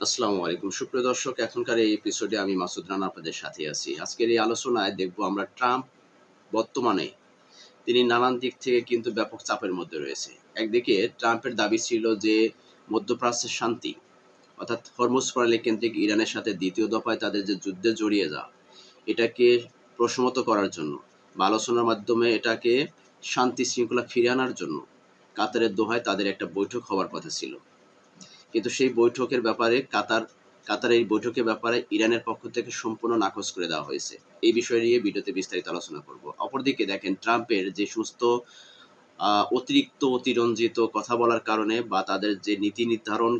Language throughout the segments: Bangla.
আসসালামু আলাইকুম সুপ্রিয় দর্শক, এখনকার এই এপিসোডে আমি মাসুদ রানা আপনাদের সাথে আছি। আজকের এই আলোচনায় দেখব আমরা ট্রাম্প বর্তমানে তিনি নানান দিক থেকে কিন্তু ব্যাপক চাপের মধ্যে রয়েছে। একদিকে ট্রাম্পের দাবি ছিল যে মধ্যপ্রাচ্যের শান্তি, অর্থাৎ হরমুজ প্রণালী কেন্দ্রিক ইরানের সাথে দ্বিতীয় দফায় তাদের যে যুদ্ধে জড়িয়ে যাওয়া, এটাকে প্রশমত করার জন্য বা আলোচনার মাধ্যমে এটাকে শান্তি শৃঙ্খলা ফিরিয়ে আনার জন্য কাতারের দোহায় তাদের একটা বৈঠক হওয়ার কথা ছিল। কিন্তু সেই বৈঠকের ব্যাপারে কাতারের এই বৈঠকের ব্যাপারে ইরানের পক্ষ থেকে সম্পূর্ণ নাকচ করে দেওয়া হয়েছে। এই বিষয় নিয়ে ভিডিওতে বিস্তারিত আলোচনা করব। অপরদিকে দেখেন, ট্রাম্পের যে সমস্ত অতিরিক্ত অতিরঞ্জিত কথা বলার কারণে বা তাদের যে নীতি নির্ধারণ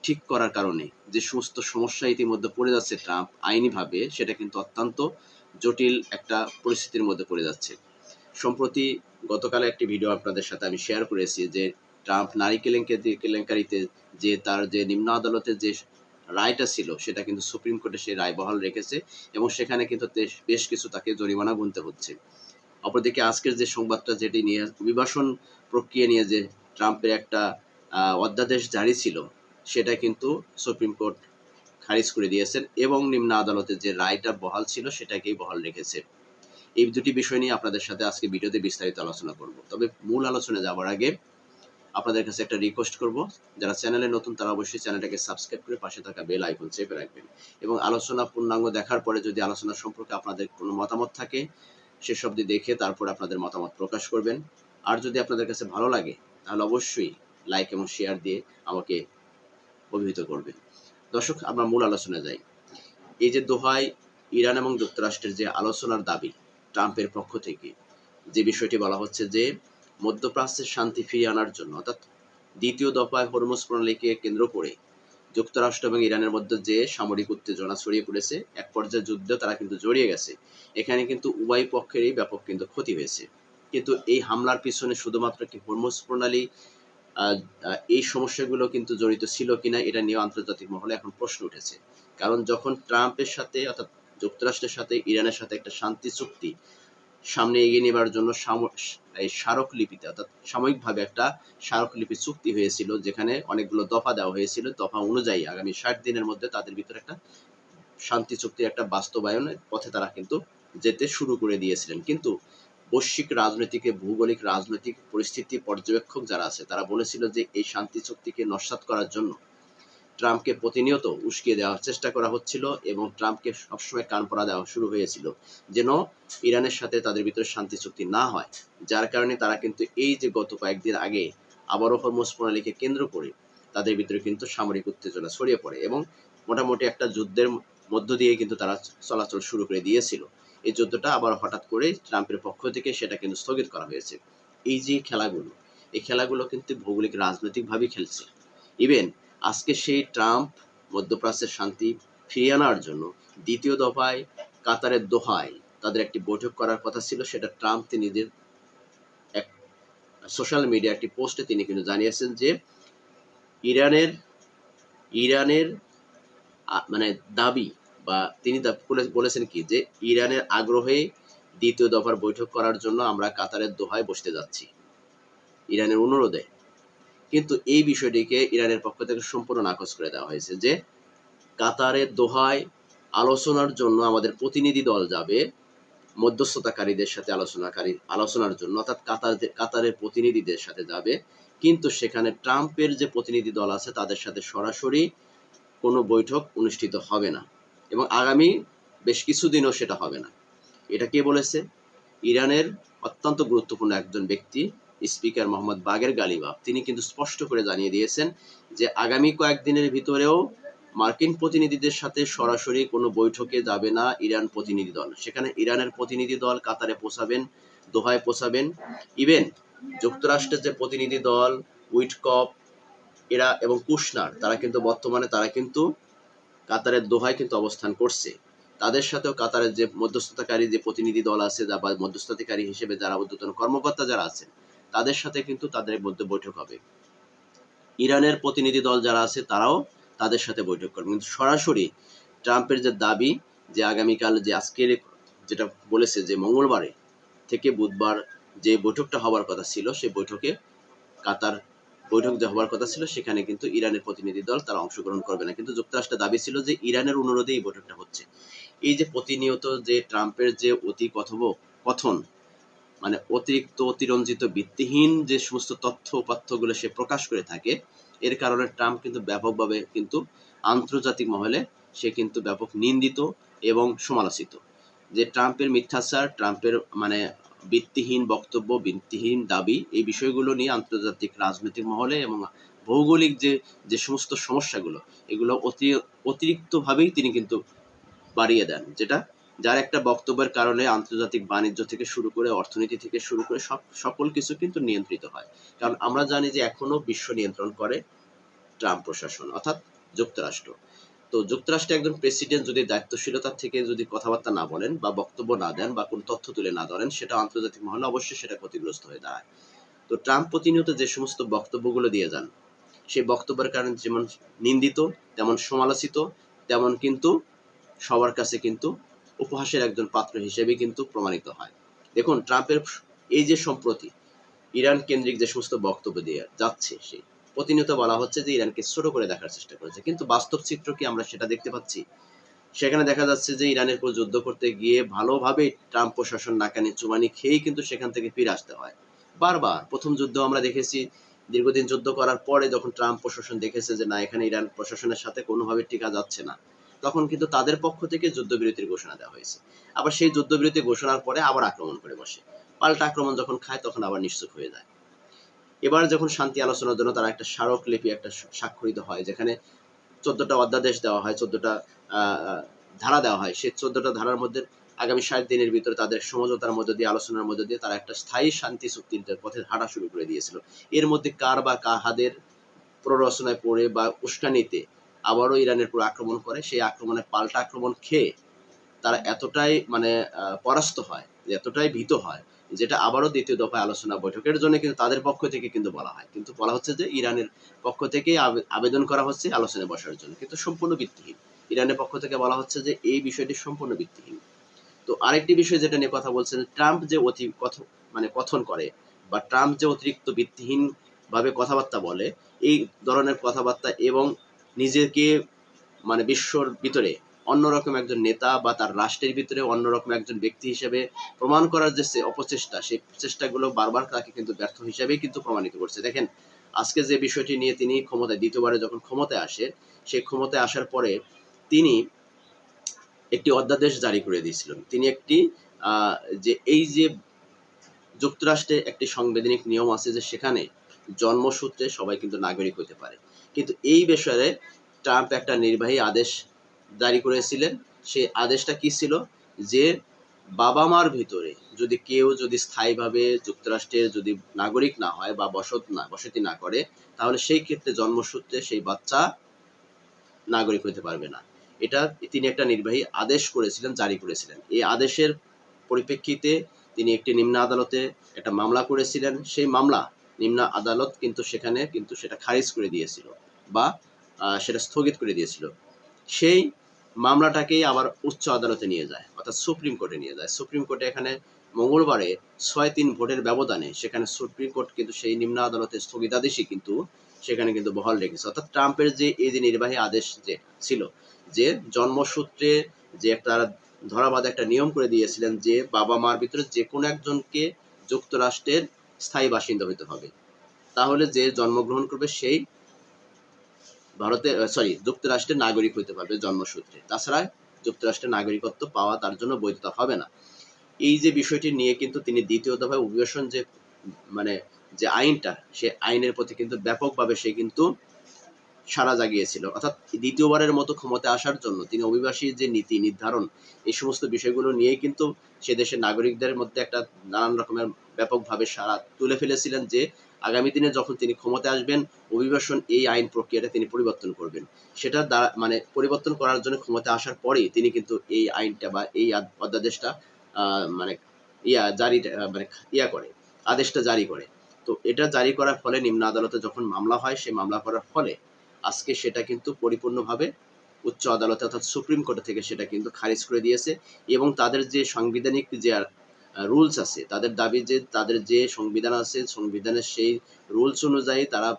ঠিক করার কারণে যে সমস্ত সমস্যা ইতিমধ্যে পড়ে যাচ্ছে ট্রাম্প আইনিভাবে, সেটা কিন্তু অত্যন্ত জটিল একটা পরিস্থিতির মধ্যে পড়ে যাচ্ছে। সম্প্রতি গতকাল একটি ভিডিও আপনাদের সাথে আমি শেয়ার করেছি যে ট্রাম্প নারী কেলেঙ্কারিতে যে তার যে নিম্ন আদালতের যে রায়টা ছিল, সেটা কিন্তু সুপ্রিম কোর্টে সেই রায় বহাল রেখেছে এবং সেখানে কিন্তু বেশ কিছু তাকে জরিমানা গুনতে হচ্ছে। অপরদিকে আজকের যে সংবাদটা, যেটি নিয়ে অভিবাসন প্রক্রিয়া নিয়ে যে ট্রাম্পের একটা অধ্যাদেশ জারি ছিল, সেটা কিন্তু সুপ্রিম কোর্ট খারিজ করে দিয়েছেন এবং নিম্ন আদালতের যে রায়টা বহাল ছিল সেটাকেই বহাল রেখেছে। এই দুটি বিষয় নিয়ে আপনাদের সাথে আজকে ভিডিওতে বিস্তারিত আলোচনা করব। তবে মূল আলোচনায় যাওয়ার আগে আপনাদের কাছে একটা রিকোয়েস্ট করব, যারা চ্যানেলে নতুন তারা অবশ্যই চ্যানেলটাকে সাবস্ক্রাইব করে পাশে থাকা বেল আইকন চেপে রাখবেন এবং আলোচনা পূর্ণাঙ্গ দেখার পরে যদি আলোচনা সম্পর্কে আপনাদের কোনো মতামত থাকে সেসব দিয়ে দেখে তারপর আপনাদের মতামত প্রকাশ করবেন। আর যদি আপনাদের কাছে ভালো লাগে তাহলে অবশ্যই লাইক এবং শেয়ার দিয়ে আমাকে অভিহিত করবেন। দর্শক, আমরা মূল আলোচনায় যাই। এই যে দোহায় ইরান এবং যুক্তরাষ্ট্রের যে আলোচনার দাবি ট্রাম্পের পক্ষ থেকে, যে বিষয়টি বলা হচ্ছে যে মধ্যপ্রাচ্যের শান্তি ফিরিয়ে আনার জন্য, অর্থাৎ দ্বিতীয় দফায় হরমুজ প্রণালীকে কেন্দ্র করে যুক্তরাষ্ট্র এবং ইরানের মধ্যে যে সামরিক উত্তেজনা ছড়িয়ে পড়েছে, এক পর্যায়ে যুদ্ধে তারা কিন্তু জড়িয়ে গেছে। এখানে কিন্তু উভয় পক্ষেরই ব্যাপক কিন্তু ক্ষতি হয়েছে। কিন্তু এই হামলার পিছনে শুধুমাত্র কি হরমুজ প্রণালী এই সমস্যাগুলো কিন্তু জড়িত ছিল কিনা, এটা নিয়ে আন্তর্জাতিক মহলে এখন প্রশ্ন উঠেছে। কারণ যখন ট্রাম্পের সাথে, অর্থাৎ যুক্তরাষ্ট্রের সাথে ইরানের সাথে একটা শান্তি চুক্তি সামনে এগিয়ে নেবার জন্য এই স্মারকলিপিতে, অর্থাৎ সাময়িকভাবে একটা স্মারকলিপি চুক্তি হয়েছিল, যেখানে অনেকগুলো দফা দেওয়া হয়েছিল। দফা অনুযায়ী আগামী 60 দিনের মধ্যে তাদের ভিতরে একটা শান্তি চুক্তির একটা বাস্তবায়নের পথে তারা কিন্তু যেতে শুরু করে দিয়েছিলেন। কিন্তু বৈশ্বিক রাজনৈতিক, ভৌগোলিক রাজনৈতিক পরিস্থিতি পর্যবেক্ষক যারা আছে তারা বলেছিল যে এই শান্তি চুক্তিকে নস্যাৎ করার জন্য ট্রাম্পকে প্রতিনিয়ত উস্কিয়ে দেওয়ার চেষ্টা করা হচ্ছিল এবং ট্রাম্পকে সবসময় কান পড়া দেওয়া শুরু হয়েছিল যেন ইরানের সাথে তাদের ভিতরে শান্তি চুক্তি না হয়। যার কারণে তারা কিন্তু এই যে গত কয়েকদিন আগে আবারও হরমুজ প্রণালীকে কেন্দ্র করে তাদের ভিতরে কিন্তু সামরিক উত্তেজনা ছড়িয়ে পড়ে এবং মোটামুটি একটা যুদ্ধের মধ্য দিয়ে কিন্তু তারা চলাচল শুরু করে দিয়েছিল। এই যুদ্ধটা আবার হঠাৎ করে ট্রাম্পের পক্ষ থেকে সেটা কিন্তু স্থগিত করা হয়েছে। এই যে খেলাগুলো, এই খেলাগুলো কিন্তু ভৌগোলিক রাজনৈতিকভাবেই খেলছে। ইভেন আজকে সেই ট্রাম্প মধ্যপ্রাচ্যের শান্তি ফিরিয়ে আনার জন্য দ্বিতীয় দফায় কাতারের দোহায় তাদের একটি বৈঠক করার কথা ছিল। সেটা ট্রাম্প তিনি নিজের এক সোশ্যাল মিডিয়া একটি পোস্টে তিনি কিন্তু জানিয়েছেন যে ইরানের ইরানের মানে দাবি, বা তিনি বলেছেন কি যে ইরানের আগ্রহে দ্বিতীয় দফার বৈঠক করার জন্য আমরা কাতারের দোহায় বসতে যাচ্ছি ইরানের অনুরোধে। কিন্তু এই বিষয়টিকে ইরানের পক্ষ থেকে সম্পূর্ণ নাকচ করে দেওয়া হয়েছে যে কাতারের দোহায় আলোচনার জন্য আমাদের প্রতিনিধি দল যাবে মধ্যস্থতাকারীদের সাথে আলোচনার জন্য, অর্থাৎ কাতারের প্রতিনিধিদের সাথে যাবে। কিন্তু সেখানে ট্রাম্পের যে প্রতিনিধি দল আছে তাদের সাথে সরাসরি কোনো বৈঠক অনুষ্ঠিত হবে না এবং আগামী বেশ কিছুদিনও সেটা হবে না। এটা কে বলেছে? ইরানের অত্যন্ত গুরুত্বপূর্ণ একজন ব্যক্তি, স্পিকার মোহাম্মদ বাগের গালিবাফ। তিনি কিন্তু স্পষ্ট করে জানিয়ে দিয়েছেন যে আগামী কয়েকদিনের ভিতরেও মার্কিন প্রতিনিধিদের সাথে সরাসরি কোনো বৈঠকে যাবে না ইরান প্রতিনিধি দল। সেখানে ইরানের প্রতিনিধি দল কাতারে পৌঁছাবেন, দোহায় পৌঁছাবেন। ইভেন যুক্তরাষ্ট্রের যে প্রতিনিধি দল উইটকপ এরা এবং কুশনার, তারা কিন্তু কাতারের দোহায় কিন্তু অবস্থান করছে। তাদের সাথেও কাতারের যে মধ্যস্থতাকারী যে প্রতিনিধি দল আছে বা মধ্যস্থতাকারী হিসেবে যারা ঊর্ধ্বতন কর্মকর্তা যারা আছেন, তাদের সাথে কিন্তু তাদের মধ্যে বৈঠক হবে। ইরানের প্রতিনিধি দল যারা আছে তারাও তাদের সাথে বৈঠক করবে। কিন্তু সরাসরি ট্রাম্পের যে দাবি যে আগামীকাল, যে আজকের যেটা বলেছে যে মঙ্গলবারে থেকে বুধবার যে বৈঠকটা হওয়ার কথা ছিল, সেই বৈঠকে কাতার বৈঠক যে হওয়ার কথা ছিল সেখানে কিন্তু ইরানের প্রতিনিধি দল তারা অংশগ্রহণ করবে না, কিন্তু যুক্তরাষ্ট্রের দাবি ছিল যে ইরানের অনুরোধে এই বৈঠকটা হচ্ছে। এই যে প্রতিনিয়ত যে ট্রাম্পের যে অতি কথন, মানে অতিরিক্ত অতিরঞ্জিত ভিত্তিহীন যে সমস্ত তথ্য উপাত্তগুলো সে প্রকাশ করে থাকে, এর কারণে ট্রাম্প কিন্তু ব্যাপকভাবে কিন্তু আন্তর্জাতিক মহলে সে কিন্তু ব্যাপক নিন্দিত এবং সমালোচিত। যে ট্রাম্পের মিথ্যাচার, ট্রাম্পের মানে ভিত্তিহীন বক্তব্য, ভিত্তিহীন দাবি, এই বিষয়গুলো নিয়ে আন্তর্জাতিক রাজনৈতিক মহলে এবং ভৌগোলিক যে যে সমস্ত সমস্যাগুলো, এগুলো অতিরিক্তভাবেই তিনি কিন্তু বাড়িয়ে দেন, যেটা যার একটা বক্তব্যের কারণে আন্তর্জাতিক বাণিজ্য থেকে শুরু করে অর্থনীতি থেকে শুরু করে সকল কিছু কিন্তু নিয়ন্ত্রিত হয়। কারণ আমরা জানি যে এখনো বিশ্ব নিয়ন্ত্রণ করে ট্রাম্প প্রশাসন, অর্থাৎ যুক্তরাষ্ট্র। তো যুক্তরাষ্ট্রে একজন প্রেসিডেন্ট যদি দায়িত্বশীলতার থেকে যদি কথাবার্তা না বলেন বা বক্তব্য না দেন বা কোনো তথ্য তুলে না ধরেন, সেটা আন্তর্জাতিক মহলে অবশ্যই সেটা ক্ষতিগ্রস্ত হয়ে দাঁড়ায়। তো ট্রাম্প প্রতিনিয়ত যে সমস্ত বক্তব্যগুলো দিয়ে যান, সেই বক্তব্যের কারণে যেমন নিন্দিত, তেমন সমালোচিত, তেমন কিন্তু সবার কাছে কিন্তু উপহাসের একজন পাত্র হিসেবে কিন্তু প্রমাণিত হয়। দেখুন ট্রাম্পের এই যে সম্প্রতি ইরান কেন্দ্রিক যে সমস্ত বক্তব্য দিয়ে যাচ্ছে, সে প্রতিনিয়ত বলা হচ্ছে যে ইরানকে ছোট করে দেখার চেষ্টা করেছে, কিন্তু বাস্তব চিত্র কি আমরা সেটা দেখতে পাচ্ছি? সেখানে দেখা যাচ্ছে যে ইরানের উপর যুদ্ধ করতে গিয়ে ভালোভাবে ট্রাম্প প্রশাসন নাকানি চুবানি খেয়েই কিন্তু সেখান থেকে ফিরে আসতে হয় বারবার। প্রথম যুদ্ধ আমরা দেখেছি, দীর্ঘদিন যুদ্ধ করার পরে যখন ট্রাম্প প্রশাসন দেখেছে যে না, এখানে ইরান প্রশাসনের সাথে কোনোভাবে টিকা যাচ্ছে না, তখন কিন্তু তাদের পক্ষ থেকে যুদ্ধবিরতির ঘোষণা দেওয়া হয়েছে। আবার সেই যুদ্ধবিরতি ঘোষণার পরে আবার আক্রমণ করে বসে, পাল্টা আক্রমণ যখন খায় তখন আবার নিশ্চুপ হয়ে যায়। এবার যখন শান্তি আলোচনার জন্য তারা একটা স্মারকলিপি একটা স্বাক্ষরিত হয়, যেখানে 14টা অধ্যাদেশ দেওয়া হয়, 14টা ধারা দেওয়া হয়, সেই 14টা ধারার মধ্যে আগামী 60 দিনের ভিতরে তাদের সমঝোতার মধ্য দিয়ে, আলোচনার মধ্য দিয়ে তারা একটা স্থায়ী শান্তি চুক্তির পথে হাঁটা শুরু করে দিয়েছিল। এর মধ্যে কার বা কাহাদের প্ররোচনায় পড়ে বা উস্কানিতে আবারও ইরানের উপর আক্রমণ করে, সেই আক্রমণে পাল্টা আক্রমণ খেয়ে তারা এতটাই মানে পরাস্ত হয়, এতটাই ভীত হয়, যেটা আবারও দ্বিতীয় দফায় আলোচনা বৈঠকের জন্য কিন্তু তাদের পক্ষ থেকে কিন্তু বলা হয়, কিন্তু বলা হচ্ছে যে ইরানের পক্ষ থেকে আবেদন করা হচ্ছে আলোচনায় বসার জন্য, কিন্তু সম্পূর্ণ ভিত্তিহীন। ইরানের পক্ষ থেকে বলা হচ্ছে যে এই বিষয়টি সম্পূর্ণ ভিত্তিহীন। তো আরেকটি বিষয় যেটা নিয়ে কথা বলছেন, ট্রাম্প যে মানে কথন করে বা ট্রাম্প যে অতিরিক্ত ভিত্তিহীন ভাবে কথাবার্তা বলে, এই ধরনের কথাবার্তা এবং নিজেকে মানে বিশ্বর ভিতরে অন্যরকম একজন নেতা বা তার রাষ্ট্রের ভিতরে অন্যরকম একজন ব্যক্তি হিসেবে প্রমাণ করার যে অপচেষ্টা, সেই চেষ্টাগুলো বারবার তাকে কিন্তু ব্যর্থ হিসেবেই কিন্তু প্রমাণিত করছে। দেখেন আজকে যে বিষয়টি নিয়ে তিনি ক্ষমতায় দ্বিতীয়বারে যখন ক্ষমতায় আসে, সেই ক্ষমতায় আসার পরে তিনি একটি অধ্যাদেশ জারি করে দিয়েছিলেন। তিনি একটি আহ, যে এই যে যুক্তরাষ্ট্রে একটি সাংবিধানিক নিয়ম আছে যে সেখানে জন্মসূত্রে সবাই কিন্তু নাগরিক হতে পারে, কিন্তু এই বিষয়ে ট্রাম্প একটা নির্বাহী আদেশ জারি করেছিলেন। সেই আদেশটা কি ছিল? যে বাবা মার ভিতরে যদি কেউ যদি স্থায়ীভাবে যুক্তরাষ্ট্রের যদি নাগরিক না হয় বা বসতি না করে, তাহলে সেই ক্ষেত্রে জন্মসূত্রে সেই বাচ্চা নাগরিক হতে পারবে না। এটা তিনি একটা নির্বাহী আদেশ করেছিলেন, জারি করেছিলেন। এই আদেশের পরিপ্রেক্ষিতে তিনি একটি নিম্ন আদালতে একটা মামলা করেছিলেন। সেই মামলা নিম্ন আদালত কিন্তু সেখানে কিন্তু সেটা খারিজ করে দিয়েছিল বা সেটা স্থগিত করে দিয়েছিল। সেই মামলাটাকেই আবার উচ্চ আদালতে নিয়ে যায়, অর্থাৎ সুপ্রিম কোর্টে নিয়ে যায়। সুপ্রিম কোর্টে এখানে মঙ্গলবারে 6-3 ভোটের ব্যবধানে সেখানে সুপ্রিম কোর্ট কিন্তু সেই নিম্ন আদালতের স্থগিতাদেশই কিন্তু সেখানে কিন্তু বহাল রেখেছে। অর্থাৎ ট্রাম্পের যে এই যে নির্বাহী আদেশ যে ছিল, যে জন্মসূত্রে যে একটা ধরাবাঁধা একটা নিয়ম করে দিয়েছিলেন যে বাবা মার ভিতরে যে কোনো একজনকে যুক্তরাষ্ট্রের স্থায়ী বাসিন্দা হতে হবে, তাহলে যে জন্মগ্রহণ করবে সেই যুক্তরাষ্ট্রের নাগরিক হতে পারবে জন্মসূত্রে, তাছাড়া যুক্তরাষ্ট্রের নাগরিকত্ব পাওয়া তার জন্য বৈধতা হবে না। এই যে বিষয়টি নিয়ে কিন্তু তিনি দ্বিতীয় দফায় অভিবাসন যে মানে যে আইনটা, সে আইনের প্রতি কিন্তু ব্যাপকভাবে সে কিন্তু সাড়া জাগিয়েছিল। অর্থাৎ দ্বিতীয়বারের মতো ক্ষমতায় আসার জন্য তিনি অভিবাসী যে নীতি নির্ধারণ, এই সমস্ত বিষয়গুলো নিয়েই কিন্তু সে দেশের নাগরিকদের মধ্যে একটা নানান রকমের ব্যাপকভাবে সাড়া তুলে ফেলেছিলেন যে আগামী দিনে যখন তিনি ক্ষমতায় আসবেন, অভিবাসন এই আইন প্রক্রিয়াটা তিনি পরিবর্তন করবেন। সেটা দ্বারা মানে পরিবর্তন করার জন্য ক্ষমতায় আসার পরেই তিনি কিন্তু এই আইনটা বা এই অধ্যাদেশটা মানে জারি মানে করে, আদেশটা জারি করে। তো এটা জারি করার ফলে নিম্ন আদালতে যখন মামলা হয়, সেই মামলা করার ফলে আজকে সেটা কিন্তু পরিপূর্ণভাবে উচ্চ আদালতে অর্থাৎ সুপ্রিম কোর্ট থেকে সেটা কিন্তু খারিজ করে দিয়েছে। এবং তাদের যে সাংবিধানিক যে রুলস আছে, তাদের দাবি যে তাদের যে সংবিধান আছে, সংবিধানের সেই রুলস অনুযায়ী তারা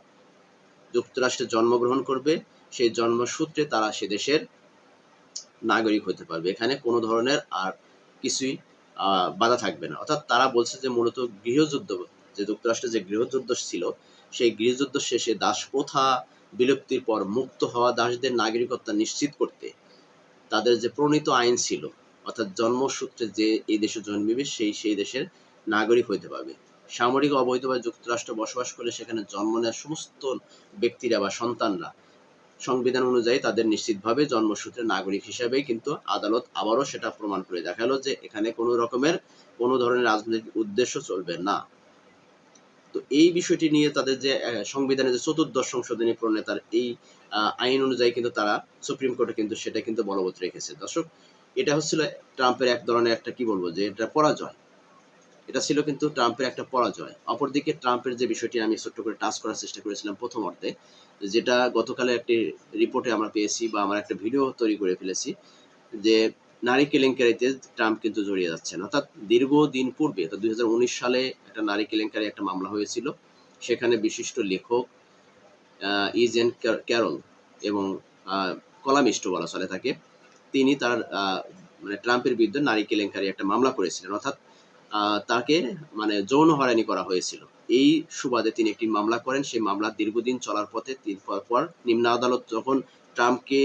যুক্তরাষ্ট্রে জন্মগ্রহণ করবে, সেই জন্মসূত্রে তারা সে দেশের নাগরিক হতে পারবে। এখানে কোনো ধরনের আর কিছুই বাধা থাকবে না। অর্থাৎ তারা বলছে যে মূলত গৃহযুদ্ধ, যে যুক্তরাষ্ট্রে যে গৃহযুদ্ধ ছিল, সেই গৃহযুদ্ধ শেষে দাসপ্রথা বিলুপ্তির পর মুক্ত হওয়া দাসদের নাগরিকত্ব নিশ্চিত করতে তাদের যে প্রণীত আইন ছিল, অর্থাৎ জন্মসূত্রে যে এই দেশে জন্মিবে সেই দেশের নাগরিক হইতে পারবে। সামরিক অবৈধভাবে যুক্তরাষ্ট্রে বসবাস করে সেখানে জন্ম নেওয়া সমস্ত ব্যক্তিরা বা সন্তানরা সংবিধান অনুযায়ী তাদের নিশ্চিতভাবে জন্মসূত্রে নাগরিক হিসাবেই কিন্তু আদালত আবারও সেটা প্রমাণ করে দেখালো যে এখানে কোনো ধরনের রাজনৈতিক উদ্দেশ্য চলবে না। তো এই বিষয়টি নিয়ে তাদের যে সংবিধানের যে চতুর্দশ সংশোধনী প্রণেতার এই আইন অনুযায়ী কিন্তু তারা সুপ্রিম কোর্টে কিন্তু সেটা কিন্তু বলবৎ রেখেছে। দর্শক, এটা হচ্ছিল ট্রাম্পের এক ধরনের একটা কি বলবো যে এটা পরাজয়। এটা ছিল কিন্তু ট্রাম্পের একটা পরাজয়। অপরদিকে ট্রাম্পের যে বিষয়টি আমি ছোট্ট করে টাচ করার চেষ্টা করেছিলাম প্রথম অর্ধে, যেটা গতকালে একটি রিপোর্টে আমরা পেয়েছি বা আমরা একটা ভিডিও তৈরি করে ফেলেছি, যে নারী কেলেঙ্কারিতে ট্রাম্প কিন্তু জড়িয়ে যাচ্ছেন। অর্থাৎ দীর্ঘদিন পূর্বে, তো 2019 সালে একটা নারী কেলেঙ্কারি একটা মামলা হয়েছিল। সেখানে বিশিষ্ট লেখক ইজেন ক্যারল এবং কলামিস্ট বলা চলে তাকে, তিনি তার মানে ট্রাম্পের বিরুদ্ধে নারী কেলেঙ্কারি একটা মামলা করেছিলেন। অর্থাৎ তাকে মানে যৌন হয়রানি করা হয়েছিল। এই সুবাদে তিনি একটি মামলা করেন। সেই মামলা দীর্ঘদিন চলার পথে পর নিম্ন আদালত যখন ট্রাম্পকে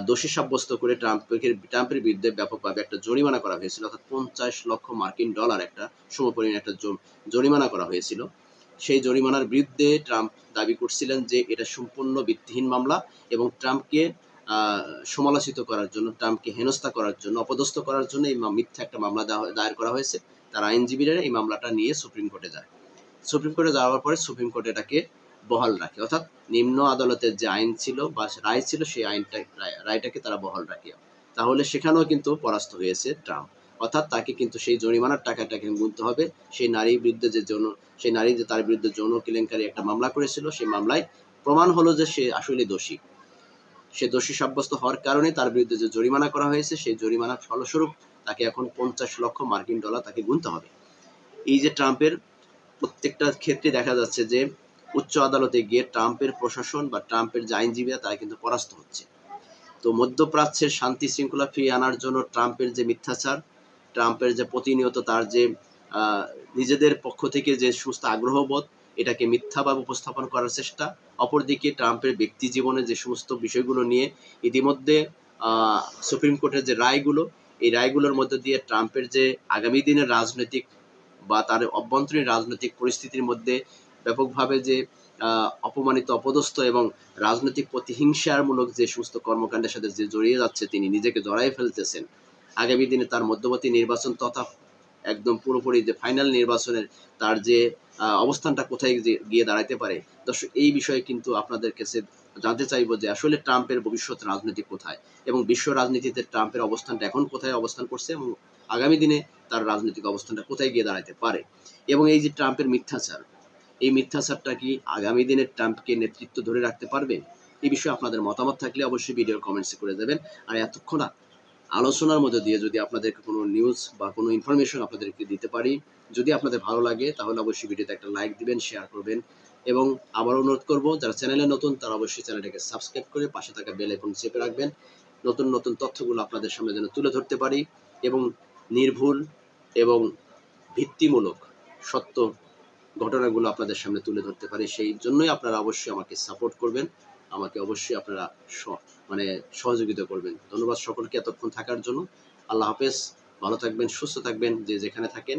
দোষী সাব্যস্ত করে ট্রাম্পের বিরুদ্ধে ব্যাপকভাবে একটা জরিমানা করা হয়েছিল, অর্থাৎ 50 লক্ষ মার্কিন ডলার একটা সমপরিমাণ একটা জরিমানা করা হয়েছিল। সেই জরিমানার বিরুদ্ধে ট্রাম্প দাবি করছিলেন যে এটা সম্পূর্ণ ভিত্তিহীন মামলা এবং ট্রাম্পকে সমালোচিত করার জন্য, ট্রাম্পকে হেনস্থা করার জন্য, অপদস্থ করার জন্য এই মিথ্যা একটা মামলা দায়ের করা হয়েছে। তার আইনজীবীরা এই মামলাটা নিয়ে সুপ্রিম কোর্টে যায়। সুপ্রিম কোর্টে যাওয়ার পরে সুপ্রিম কোর্ট এটাকে বহাল রাখে, অর্থাৎ নিম্ন আদালতের যে আইন ছিল বা রায় ছিল সেই রায়টাকে তারা বহাল রাখে। তাহলে সেখানেও কিন্তু পরাস্ত হয়েছে ট্রাম্প। অর্থাৎ তাকে কিন্তু সেই জরিমানার টাকাটাকে গুনতে হবে। সেই নারীর বিরুদ্ধে সেই নারী যে তার বিরুদ্ধে যৌন কেলেঙ্কারি একটা মামলা করেছিল, সেই মামলায় প্রমাণ হলো যে সে আসলে দোষী। সে দোষী সাব্যস্ত হওয়ার কারণে তার বিরুদ্ধে যে জরিমানা করা হয়েছে, সেই জরিমানার ফলস্বরূপ তাকে এখন 50 লক্ষ মার্কিন ডলার তাকে গুনতে হবে। এই যে ট্রাম্পের প্রত্যেকটা ক্ষেত্রে দেখা যাচ্ছে যে উচ্চ আদালতে গিয়ে ট্রাম্পের প্রশাসন বা ট্রাম্পের যে আইনজীবীরা তারা কিন্তু পরাস্ত হচ্ছে। তো মধ্যপ্রাচ্যের শান্তি শৃঙ্খলা ফিরিয়ে আনার জন্য ট্রাম্পের যে মিথ্যাচার, ট্রাম্পের যে প্রতিনিয়ত তার যে নিজেদের পক্ষ থেকে যে সমস্ত আগ্রহবোধ, এটাকে মিথ্যাভাবে উপস্থাপন করার চেষ্টা। অপরদিকে ট্রাম্পের ব্যক্তি জীবনে যে সমস্ত বিষয়গুলো নিয়ে ইতিমধ্যে সুপ্রিম কোর্টের যে রায়গুলো, এই রায়গুলোর মধ্যে দিয়ে ট্রাম্পের যে আগামী দিনের রাজনৈতিক বা তার অভ্যন্তরীণ রাজনৈতিক পরিস্থিতির মধ্যে ব্যাপকভাবে যে অপমানিত, অপদস্থ এবং রাজনৈতিক প্রতিহিংসামূলক যে সমস্ত কর্মকাণ্ডের সাথে যে জড়িয়ে যাচ্ছে, তিনি নিজেকে জড়াই ফেলতেছেন। আগামী দিনে তার মধ্যবর্তী নির্বাচন তথা একদম পুরোপুরি যে ফাইনাল নির্বাচনের তার যে অবস্থানটা কোথায় গিয়ে দাঁড়াতে পারে। দর্শক, এই বিষয়ে কিন্তু আপনাদের কাছে জানতে চাইবো যে আসলে ট্রাম্পের ভবিষ্যৎ রাজনীতি কোথায় এবং বিশ্ব রাজনীতিতে ট্রাম্পের অবস্থানটা এখন কোথায় অবস্থান করছে এবং আগামী দিনে তার রাজনৈতিক অবস্থানটা কোথায় গিয়ে দাঁড়াতে পারে। এবং এই যে ট্রাম্পের মিথ্যাচার, এই মিথ্যাচারটা কি আগামী দিনে ট্রাম্পকে নেতৃত্ব ধরে রাখতে পারবে? এই বিষয়ে আপনাদের মতামত থাকলে অবশ্যই ভিডিওর কমেন্টসে করে দেবেন। আর এতক্ষণ আলোচনার মধ্যে দিয়ে যদি আপনাদেরকে কোনো নিউজ বা কোনো ইনফরমেশন আপনাদেরকে দিতে পারি, যদি আপনাদের ভালো লাগে তাহলে অবশ্যই ভিডিওতে একটা লাইক দিবেন, শেয়ার করবেন এবং আবার অনুরোধ করব যারা চ্যানেলে নতুন তারা অবশ্যই চ্যানেলটাকে সাবস্ক্রাইব করে পাশে থাকা বেল আইকন চেপে রাখবেন। নতুন নতুন তথ্যগুলো আপনাদের সামনে যেন তুলে ধরতে পারি এবং নির্ভুল এবং ভিত্তিমূলক সত্য ঘটনাগুলো আপনাদের সামনে তুলে ধরতে পারি। সেই জন্যই আপনারা অবশ্যই আমাকে সাপোর্ট করবেন, আমাকে অবশ্যই আপনারা সহযোগিতা করবেন। ধন্যবাদ সকলকে এতক্ষণ থাকার জন্য। আল্লাহ হাফেজ, ভালো থাকবেন, সুস্থ থাকবেন, যে যেখানে থাকেন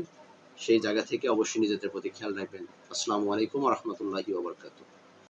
সেই জায়গা থেকে অবশ্যই নিজেদের প্রতি খেয়াল রাখবেন। আসসালামু আলাইকুম ওয়া রাহমাতুল্লাহি ওয়া বারাকাতুহু।